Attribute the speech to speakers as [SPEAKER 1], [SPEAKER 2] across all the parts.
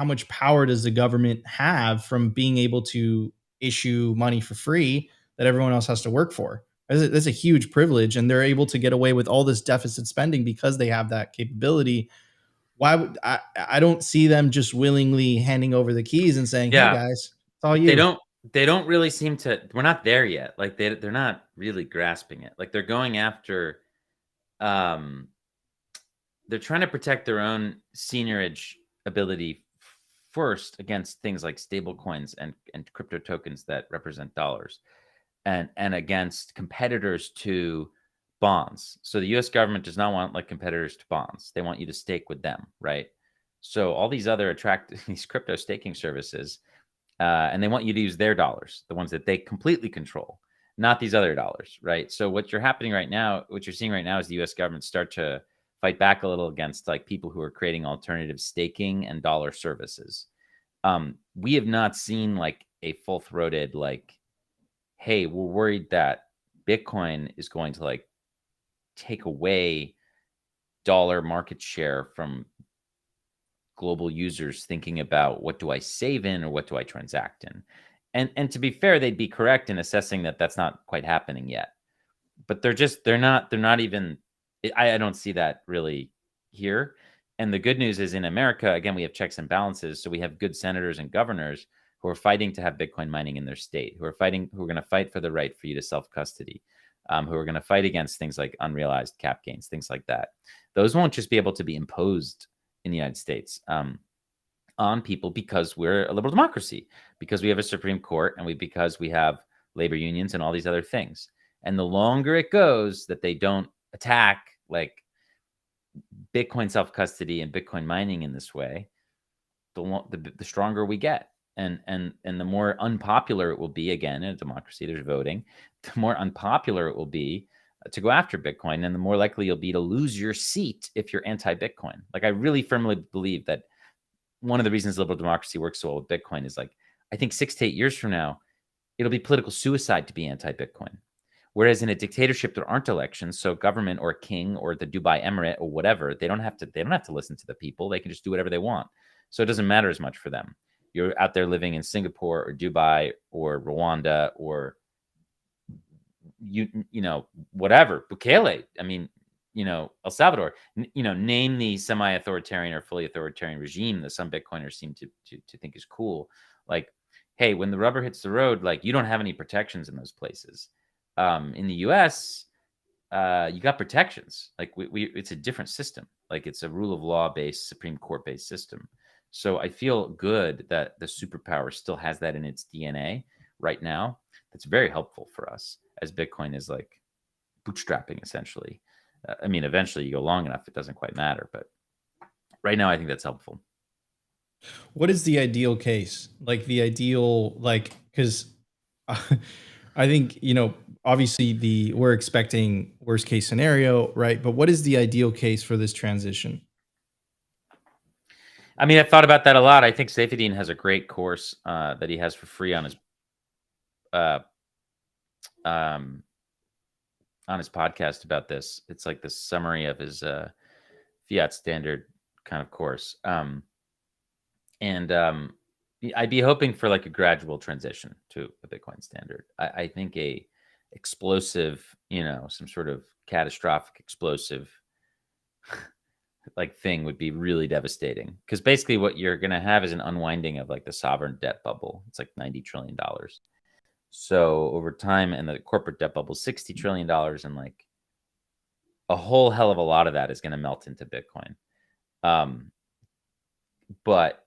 [SPEAKER 1] how much power does the government have from being able to issue money for free that everyone else has to work for? That's a huge privilege, and they're able to get away with all this deficit spending because they have that capability. Why would I don't see them just willingly handing over the keys and saying, "Hey
[SPEAKER 2] Yeah,
[SPEAKER 1] guys, it's all
[SPEAKER 2] but
[SPEAKER 1] you."
[SPEAKER 2] they don't really seem to. We're not there yet. Like they're not really grasping it. Like they're going after um they're trying to protect their own seniorage ability first against things like stable coins and crypto tokens that represent dollars, and against competitors to bonds. So the US government does not want like competitors to bonds. They want you to stake with them, right? So all these other these crypto staking services, and they want you to use their dollars, the ones that they completely control, not these other dollars, right? So what you're seeing right now is the U.S. government start to fight back a little against like people who are creating alternative staking and dollar services. We have not seen like a full-throated like, hey, we're worried that Bitcoin is going to like take away dollar market share from global users thinking about what do I save in or what do I transact in. And to be fair, they'd be correct in assessing that that's not quite happening yet. But they're not even. I don't see that really here. And the good news is in America, again, we have checks and balances. So we have good senators and governors who are fighting to have Bitcoin mining in their state, who are going to fight for the right for you to self custody, who are going to fight against things like unrealized cap gains, things like that. Those won't just be able to be imposed in the United States on people because we're a liberal democracy, because we have a Supreme Court, and because we have labor unions and all these other things. And the longer it goes that they don't attack like Bitcoin self-custody and Bitcoin mining in this way, the stronger we get. And the more unpopular it will be, again, in a democracy, there's voting, the more unpopular it will be to go after Bitcoin, and the more likely you'll be to lose your seat if you're anti-Bitcoin. Like I really firmly believe that one of the reasons liberal democracy works so well with Bitcoin is like, I think 6 to 8 years from now, it'll be political suicide to be anti-Bitcoin. Whereas in a dictatorship, there aren't elections, so government or a king or the Dubai Emirate or whatever, they don't have to listen to the people. They can just do whatever they want. So it doesn't matter as much for them. You're out there living in Singapore or Dubai or Rwanda or whatever, Bukele. I mean, El Salvador. Name the semi-authoritarian or fully authoritarian regime that some Bitcoiners seem to think is cool. Like, hey, when the rubber hits the road, like you don't have any protections in those places. In the U.S., you got protections. Like it's a different system. Like it's a rule of law based, Supreme Court based system. So I feel good that the superpower still has that in its DNA right now. That's very helpful for us as Bitcoin is like bootstrapping essentially. I mean, eventually you go long enough, it doesn't quite matter. But right now, I think that's helpful.
[SPEAKER 1] What is the ideal case? Like the ideal, like, because I think, obviously we're expecting worst case scenario, right? But what is the ideal case for this transition?
[SPEAKER 2] I mean, I've thought about that a lot. I think Saifedean has a great course that he has for free on his podcast about this. It's like the summary of his fiat standard kind of course. And I'd be hoping for like a gradual transition to a Bitcoin standard. I think a explosive, some sort of catastrophic explosive like thing would be really devastating, because basically what you're going to have is an unwinding of like the sovereign debt bubble. It's like $90 trillion. So over time, and the corporate debt bubble, $60 trillion, and like a whole hell of a lot of that is going to melt into Bitcoin. But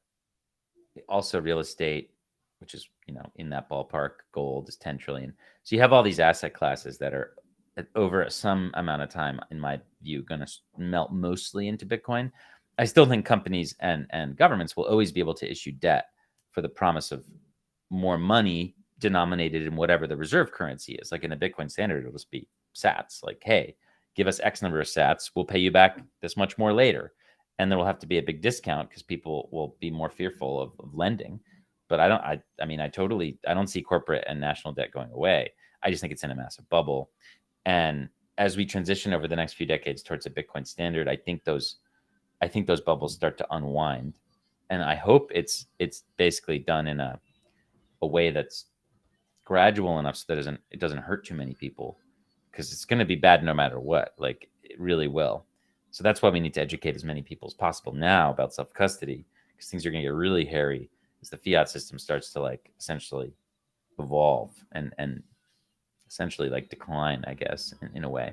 [SPEAKER 2] also real estate, which is, in that ballpark, gold is 10 trillion. So you have all these asset classes that are over some amount of time, in my view, going to melt mostly into Bitcoin. I still think companies and governments will always be able to issue debt for the promise of more money denominated in whatever the reserve currency is. Like in a Bitcoin standard, it'll just be sats. Like, hey, give us X number of sats. We'll pay you back this much more later. And there will have to be a big discount because people will be more fearful of lending. But I don't see corporate and national debt going away. I just think it's in a massive bubble. And as we transition over the next few decades towards a Bitcoin standard, I think those bubbles start to unwind. and I hope it's basically done in a way that's gradual enough so that it doesn't hurt too many people, because it's going to be bad no matter what. Like, it really will. So that's why we need to educate as many people as possible now about self-custody, because things are going to get really hairy as the fiat system starts to like essentially evolve and essentially like decline, I guess, in a way.